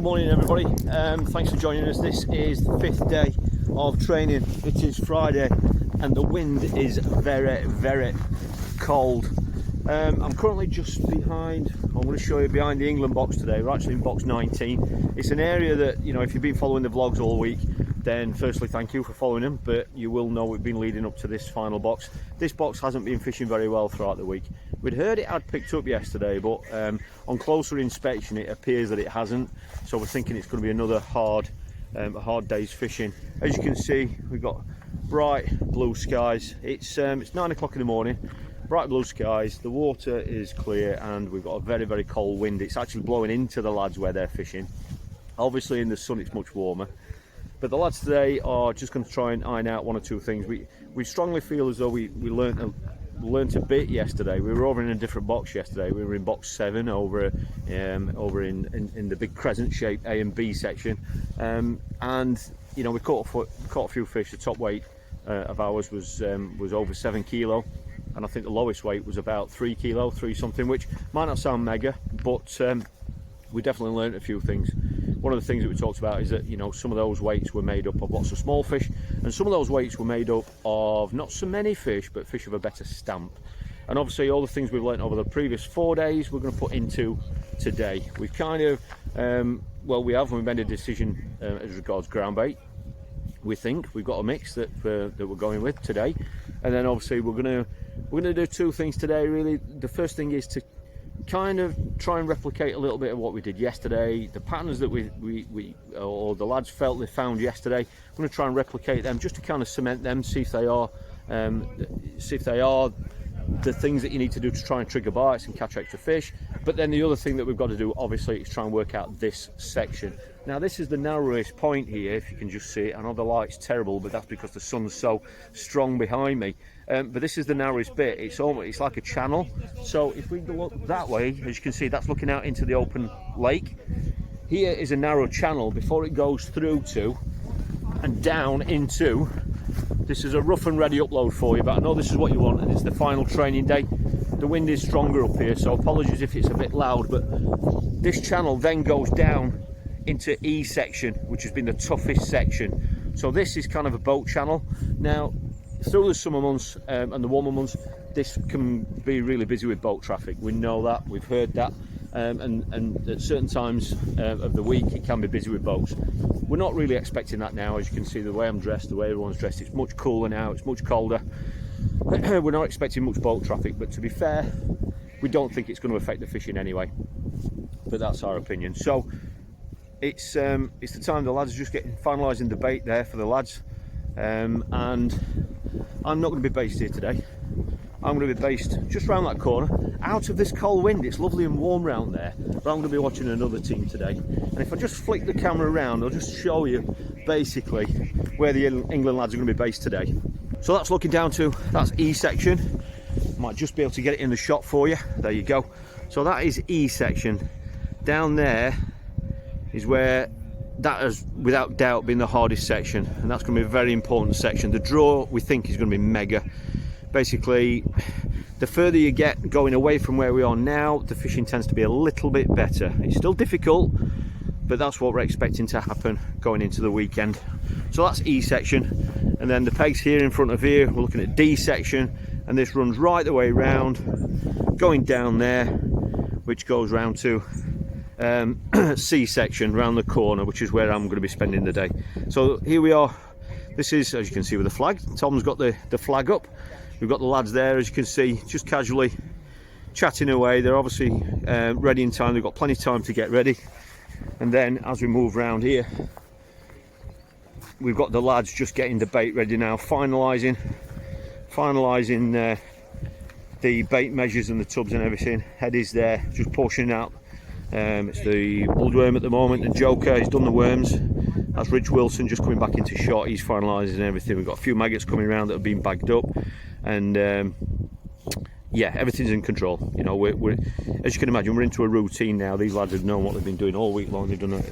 good morning everybody. Thanks for joining us. This is the fifth day of training. It is Friday and the wind is very, very cold. I'm currently just behind, I'm going to show you behind the England box today. We're actually in box 19. It's an area that, you know, if you've been following the vlogs all week, then firstly thank you for following them, but you will know we've been leading up to this final box. This box hasn't been fishing very well throughout the week. We'd heard it had picked up yesterday, but on closer inspection it appears that it hasn't, so we're thinking it's going to be another hard day's fishing. As you can see, we've got bright blue skies. It's 9 o'clock in the morning, bright blue skies, the water is clear, and we've got a very, very cold wind. It's actually blowing into the lads where they're fishing. Obviously in the sun it's much warmer, but the lads today are just going to try and iron out one or two things. We strongly feel as though we learnt a bit yesterday. We were over in a different box yesterday. We were in box 7 over in the big crescent shaped A and B section, and you know, we caught a few fish. The top weight of ours was over 7 kilo, and I think the lowest weight was about 3 kilo, 3 something, which might not sound mega, but we definitely learned a few things. One of the things that we talked about is that, you know, some of those weights were made up of lots of small fish, and some of those weights were made up of not so many fish, but fish of a better stamp. And obviously all the things we've learnt over the previous 4 days we're going to put into today. We've kind of we've made a decision as regards ground bait. We think we've got a mix that we're going with today, and then obviously we're gonna do two things today. Really, the first thing is to kind of try and replicate a little bit of what we did yesterday. The patterns that or the lads felt they found yesterday, we're going to try and replicate them just to kind of cement them, see if they are the things that you need to do to try and trigger bites and catch extra fish. But then the other thing that we've got to do obviously is try and work out this section. Now this is the narrowest point here, if you can just see it. I know the light's terrible, but that's because the sun's so strong behind me. But this is the narrowest bit. It's like a channel. So if we look that way, as you can see, that's looking out into the open lake. Here is a narrow channel before it goes through to and down into. This is a rough and ready upload for you, but I know this is what you want, and it's the final training day. The wind is stronger up here, so apologies if it's a bit loud, but this channel then goes down into E section, which has been the toughest section. So this is kind of a boat channel. Now through the summer months and the warmer months, this can be really busy with boat traffic. We know that, we've heard that, and at certain times of the week it can be busy with boats. We're not really expecting that now. As you can see, the way I'm dressed, the way everyone's dressed, it's much cooler now, it's much colder. We're not expecting much boat traffic, but to be fair, we don't think it's going to affect the fishing anyway, but that's our opinion. So it's the time the lads are just finalising the bait there for the lads, and I'm not going to be based here today. I'm going to be based just round that corner, out of this cold wind. It's lovely and warm round there, but I'm going to be watching another team today. And if I just flick the camera around, I'll just show you basically where the England lads are going to be based today. So that's looking down to, that's E section. Might just be able to get it in the shot for you. There you go. So that is E section. Down there is where that has without doubt been the hardest section, and that's going to be a very important section. The draw we think is going to be mega. Basically, the further you get going away from where we are now, the fishing tends to be a little bit better. It's still difficult, but that's what we're expecting to happen going into the weekend. So that's E section, and then the pegs here in front of here, we're looking at D section, and this runs right the way round, going down there, which goes round to C section round the corner, which is where I'm going to be spending the day. So here we are. This is, as you can see, with the flag. Tom's got the flag up. We've got the lads there, as you can see, just casually chatting away. They're obviously ready in time. They've got plenty of time to get ready. And then as we move around here, we've got the lads just getting the bait ready now, finalising the bait measures and the tubs and everything. Head is there, just portioning out. It's the bloodworm at the moment, and Joker, he's done the worms. That's Rich Wilson just coming back into shot. He's finalising everything. We've got a few maggots coming around that have been bagged up, and yeah, everything's in control. You know, we're as you can imagine, we're into a routine now. These lads have known what they've been doing all week long. They've done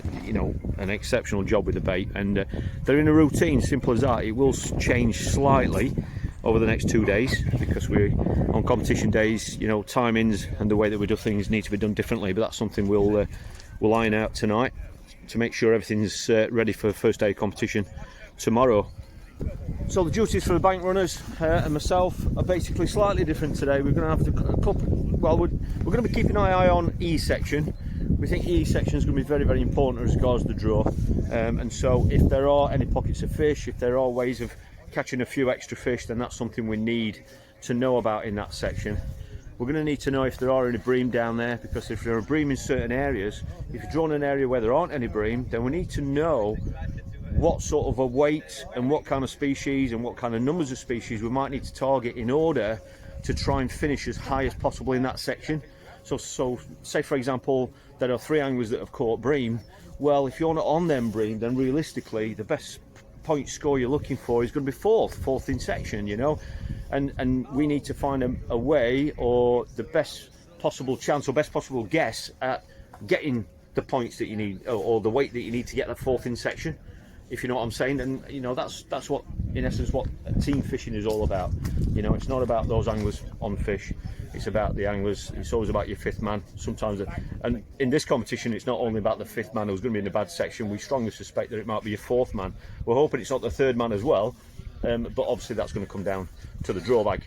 an exceptional job with the bait, and they're in a routine. Simple as that. It will change slightly over the next 2 days because we're on competition days. You know, timings and the way that we do things need to be done differently, but that's something we'll iron out tonight. to make sure everything's ready for first day of competition tomorrow. So the duties for the bank runners and myself are basically slightly different today. We're going to have a couple. Well, we're going to be keeping an eye on E section. We think E section is going to be very, very important as regards the draw. And so if there are any pockets of fish, if there are ways of catching a few extra fish, then that's something we need to know about in that section. We're going to need to know if there are any bream down there, because if there are bream in certain areas, if you're drawn an area where there aren't any bream, then we need to know what sort of a weight and what kind of species and what kind of numbers of species we might need to target in order to try and finish as high as possible in that section. So say for example there are 3 anglers that have caught bream. Well, if you're not on them bream, then realistically the best point score you're looking for is going to be fourth in section, you know, and we need to find a way, or the best possible chance or best possible guess at getting the points that you need, or the weight that you need to get that 4th in section, if you know what I'm saying. And you know, that's what, in essence, what team fishing is all about. You know, it's not about those anglers on fish, it's about the anglers. It's always about your 5th man sometimes, and in this competition it's not only about the 5th man who's going to be in the bad section. We strongly suspect that it might be your 4th man. We're hoping it's not the 3rd man as well, but obviously that's going to come down to the draw bag.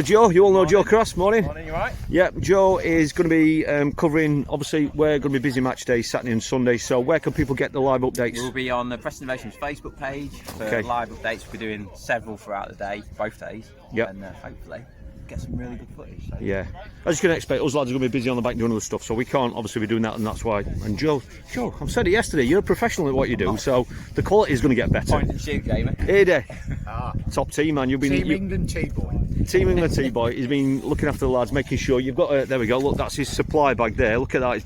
Joe, you all know Joe Cross. Morning. Morning, you right? Yeah, Joe is going to be covering, obviously we're going to be busy match days, Saturday and Sunday, so where can people get the live updates? We'll be on the Preston Innovations Facebook page for live updates. We'll be doing several throughout the day, both days, and hopefully get some really good footage. So. Yeah, as you can expect, us lads are going to be busy on the back doing other stuff, so we can't obviously be doing that, and that's why. And Joe, I've said it yesterday, you're a professional at what you do, so the quality is going to get better. Point and shoot gamer. Hey there. Top team, man. You've been Team England T-boy. Team England T-boy. He's been looking after the lads, making sure you've got there we go, look, that's his supply bag there, look at that.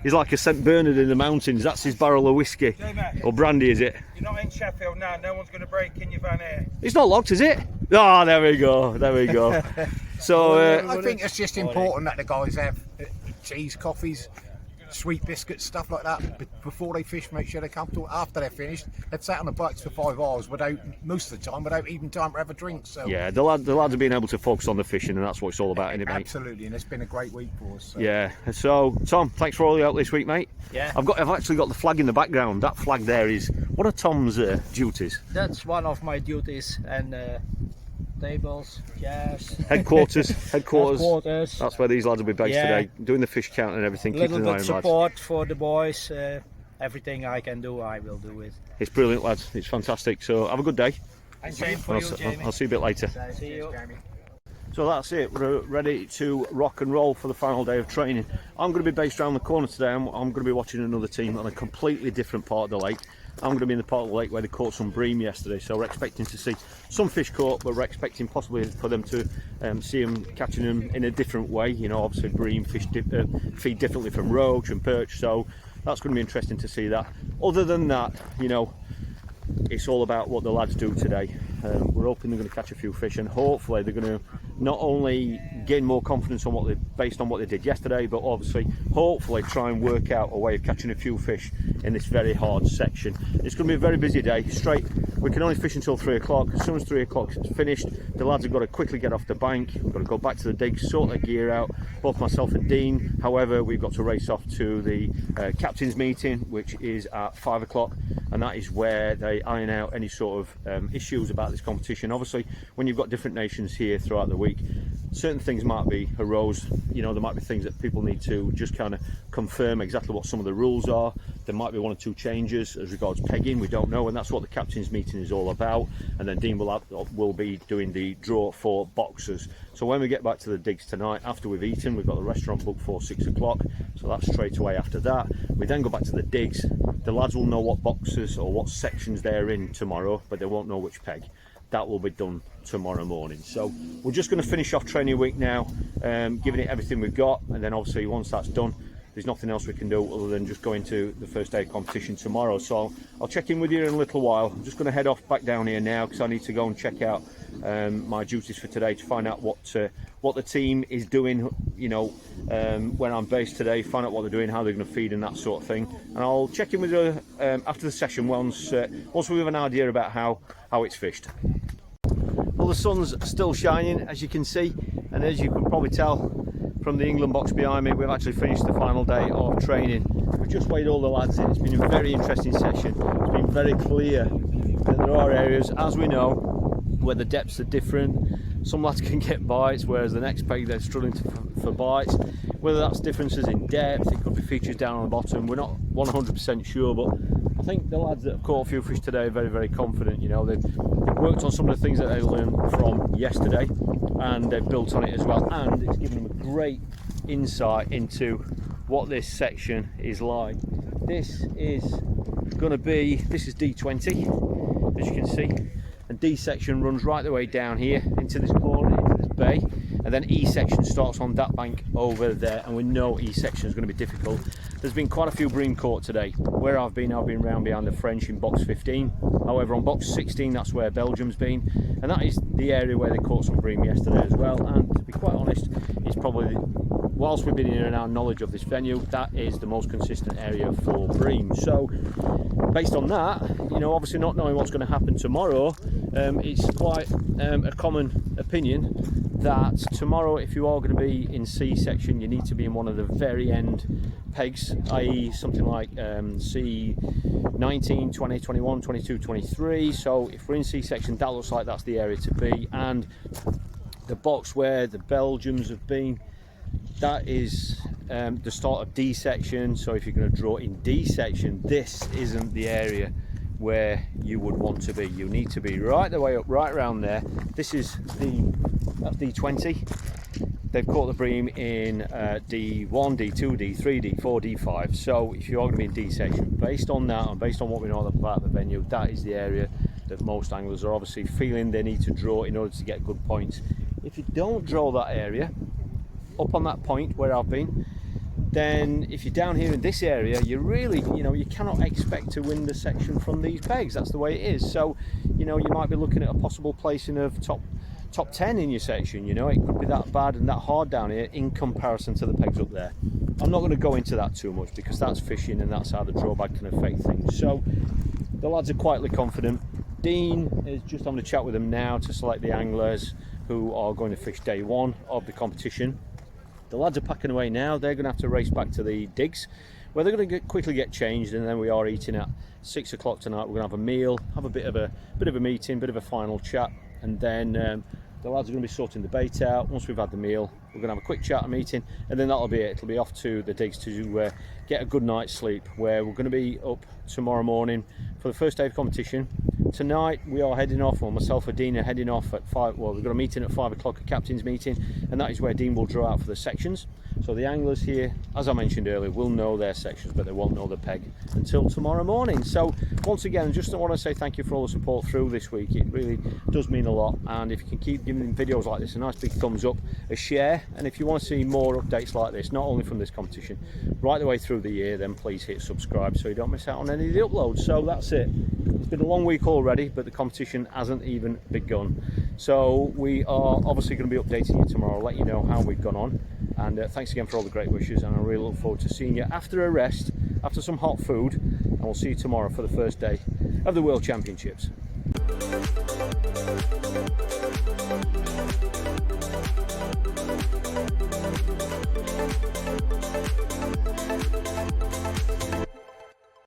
He's like a St Bernard in the mountains. That's his barrel of whiskey, or brandy, is it? You're not in Sheffield now, no one's going to break in your van here. It's not locked, is it? Ah, there we go, So I think it's just important that the guys have cheese, coffees, sweet biscuits, stuff like that before they fish. Make sure they come to. After they're finished, they've sat on the bikes for 5 hours most of the time without even time to have a drink. So yeah, the lads are being able to focus on the fishing, and that's what it's all about, isn't it, mate? Absolutely, and it's been a great week for us. So. Yeah. So Tom, thanks for all your help this week, mate. Yeah. I've actually got the flag in the background. That flag there is one of Tom's duties. That's one of my duties, and tables, chairs, headquarters. That's where these lads will be based today, doing the fish count and everything. Little bit support for the boys. Everything I can do, I will do it. It's brilliant, lads. It's fantastic. So have a good day. And same for you, Jamie. I'll see you a bit later. See you. So that's it. We're ready to rock and roll for the final day of training. I'm going to be based around the corner today. I'm going to be watching another team on a completely different part of the lake. I'm going to be in the part of the lake where they caught some bream yesterday, so we're expecting to see some fish caught, but we're expecting possibly for them to see them catching them in a different way. You know, obviously bream fish feed differently from roach and perch, so that's going to be interesting to see that. Other than that, you know, it's all about what the lads do today. We're hoping they're going to catch a few fish, and hopefully they're going to not only gain more confidence on based on what they did yesterday, but obviously hopefully try and work out a way of catching a few fish in this very hard section. It's going to be a very busy day. We can only fish until 3 o'clock. As soon as 3 o'clock is finished, the lads have got to quickly get off the bank. We've got to go back to the digs, sort their gear out, both myself and Dean. However, we've got to race off to the captain's meeting, which is at 5 o'clock, and that is where they iron out any sort of issues about this competition. Obviously, when you've got different nations here throughout the week, certain things might be arose. You know, there might be things that people need to just kind of confirm exactly what some of the rules are. There might be 1 or 2 changes as regards pegging, we don't know, and that's what the captain's meeting is all about. And then Dean will be doing the draw for boxers. So when we get back to the digs tonight, after we've eaten, we've got the restaurant booked for 6 o'clock, so that's straight away after that. We then go back to the digs. The lads will know what boxes or what sections they're in tomorrow, but they won't know which peg. That will be done tomorrow morning. So we're just going to finish off training week now, giving it everything we've got, and then obviously once that's done, there's nothing else we can do other than just go into the first day of competition tomorrow. So I'll check in with you in a little while. I'm just going to head off back down here now because I need to go and check out my duties for today to find out what the team is doing, you know, where I'm based today, find out what they're doing, how they're going to feed and that sort of thing. And I'll check in with you after the session once we have an idea about how it's fished. Well, the sun's still shining, as you can see, and as you can probably tell, from the England box behind me. We've actually finished the final day of training. We've just weighed all the lads in. It's been a very interesting session. It's been very clear that there are areas, as we know, where the depths are different. Some lads can get bites, whereas the next peg they're struggling for bites. Whether that's differences in depth, it could be features down on the bottom. We're not 100% sure, but I think the lads that have caught a few fish today are very, very confident. You know, they've worked on some of the things that they learned from yesterday, and they've built on it as well. And it's given them a great insight into what this section is like. This is D20, as you can see, and D section runs right the way down here into this corner, into this bay, and then E section starts on that bank over there, and we know E section is going to be difficult. There's been quite a few bream caught today. Where I've been round behind the French in box 15. However, on box 16, that's where Belgium's been, and that is the area where they caught some bream yesterday as well. And to be quite honest, it's probably, whilst we've been here in our knowledge of this venue, that is the most consistent area for bream. So based on that, you know, obviously not knowing what's going to happen tomorrow, it's quite a common opinion that tomorrow, if you are going to be in C section, you need to be in one of the very end pegs, i.e. something like C 19, 20, 21, 22, 23. So if we're in C section, that looks like that's the area to be. And the box where the Belgians have been, that is the start of D section. So if you're going to draw in D section, this isn't the area where you would want to be. You need to be right the way up, right around there. This is that's D20. They've caught the bream in D1, D2, D3, D4, D5. So if you are going to be in D section, based on that and based on what we know about the venue, that is the area that most anglers are obviously feeling they need to draw in order to get good points. If you don't draw that area up on that point where I've been, then if you're down here in this area, you really, you know, you cannot expect to win the section from these pegs. That's the way it is. So, you know, you might be looking at a possible placing of top 10 in your section. You know, it could be that bad and that hard down here in comparison to the pegs up there. I'm not going to go into that too much because that's fishing and that's how the drawback can affect things. So the lads are quietly confident. Dean is just having a chat with them now to select the anglers who are going to fish day one of the competition. The lads are packing away now. They're going to have to race back to the digs, where they're going to quickly get changed, and then we are eating at 6 o'clock tonight. We're going to have a meal, have a bit of a meeting, bit of a final chat, and then the lads are going to be sorting the bait out. Once we've had the meal, we're going to have a quick chat and meeting, and then that'll be it. It'll be off to the digs to get a good night's sleep, where we're going to be up tomorrow morning for the first day of competition. Tonight we are heading off, or myself and Dean are heading off at 5. Well, we've got a meeting at 5 o'clock, a captain's meeting, and that is where Dean will draw out for the sections. So the anglers here, as I mentioned earlier, will know their sections, but they won't know the peg until tomorrow morning. So once again, just want to say thank you for all the support through this week. It really does mean a lot, and if you can keep giving videos like this a nice big thumbs up, a share, and if you want to see more updates like this, not only from this competition, right the way through the year, then please hit subscribe so you don't miss out on any of the uploads. So that's it. It's been a long week already, but the competition hasn't even begun. So we are obviously going to be updating you tomorrow, let you know how we've gone on. And thanks again for all the great wishes, and I really look forward to seeing you after a rest, after some hot food, and we'll see you tomorrow for the first day of the World Championships.